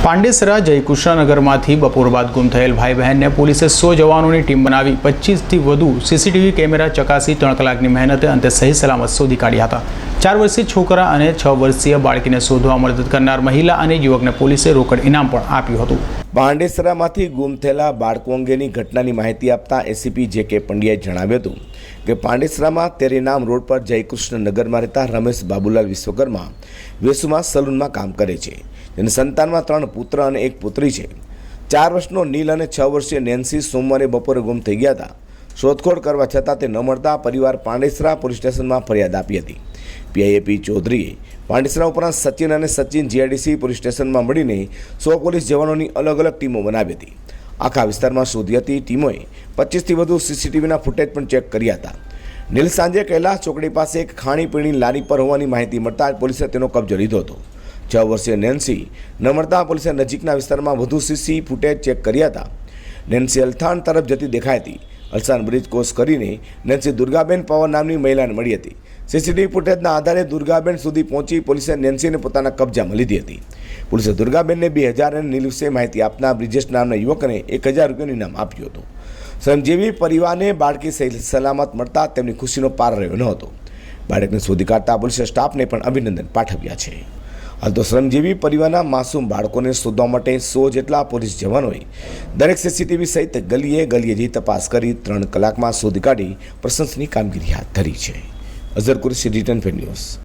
પાંડેસરા જયકૃષ્ણનગરમાંથી બપોર બાદ ગુમ થયેલ ભાઈ બહેનને પોલીસે 100 જવાનોની ટીમ બનાવી 25થી વધુ સીસીટીવી કેમેરા ચકાસી 3 કલાકની મહેનતે અંતે સહી સલામત શોધી કાઢ્યા હતા। 4 વર્ષીય છોકરા અને 6 વર્ષીય બાળકીને શોધવા મદદ કરનાર મહિલા અને યુવકને પોલીસે રોકડ ઇનામ પણ આપ્યું હતું। પાંડેસરામાંથી ગુમ થયેલા બાળકો અંગેની ઘટનાની માહિતી આપતા એસીપી જે.કે. પંડ્યાએ જણાવ્યું હતું કે પાંડેસરામાં તેરીનામ રોડ પર જયકૃષ્ણનગરમાં રહેતા રમેશ બાબુલાલ વિશ્વકર્મા વેસુમાં સલૂનમાં કામ કરે છે। તેની સંતાનમાં 3 પુત્ર અને 1 પુત્રી છે। 4 વર્ષનો નીલ અને 6 વર્ષીય નેન્સી સોમવારે બપોરે ગુમ થઈ ગયા હતા। શોધખોળ કરવા છતાં તે ન મળતા પરિવાર પાંડેસરા પોલીસ સ્ટેશનમાં ફરિયાદ આપી હતી। પીઆઈએપી ચૌધરીએ પાંડેસરા ઉપરાંત સચિન અને સચિન જીઆઈડીસી પોલીસ સ્ટેશનમાં મળીને 100 પોલીસ જવાનોની અલગ અલગ ટીમો બનાવી હતી। આખા વિસ્તારમાં શોધી હતી। ટીમોએ 25થી વધુ સીસીટીવીના ફૂટેજ પણ ચેક કર્યા હતા। નીલ સાંજે કૈલાસ ચોકડી પાસે એક ખાણીપીણી લારી પર હોવાની માહિતી મળતા પોલીસે તેનો કબજો લીધો હતો। 6 વર્ષીય નેન્સી ન મળતા પોલીસે નજીકના વિસ્તારમાં વધુ સીસી ફૂટેજ ચેક કર્યા હતા। નેન્સી અલથાણ તરફ જતી દેખાઈ હતી। અલસાન બ્રિજ ક્રોસ કરીને નેન્સી દુર્ગાબેન પવન નામની મહિલાને મળી હતી। સીસીટીવી ફૂટેજના આધારે દુર્ગાબેન સુધી પહોંચી પોલીસે નેન્સીને પોતાના કબજામાં લીધી હતી। પોલીસે દુર્ગાબેનને 2000 અને નીલ વિશે માહિતી આપનાર બ્રિજેશ નામના યુવકને 1000 રૂપિયાનું ઇનામ આપ્યું હતું। શ્રમજીવી પરિવારને બાળકી સલામત મળતા તેમની ખુશીનો પાર રહ્યો ન હતો। બાળકને શોધી કાઢતા પોલીસે સ્ટાફને પણ અભિનંદન પાઠવ્યા છે। હાલ તો શ્રમજીવી પરિવારના માસૂમ બાળકોને શોધવા માટે 100 જેટલા પોલીસ જવાનોએ દરેક સીસીટીવી સહિત ગલીએ ગલીએ જઈ તપાસ કરી 3 કલાકમાં શોધી કાઢી પ્રશંસનીય કામગીરી હાથ ધરી છે। Azhar Qureshi, return news.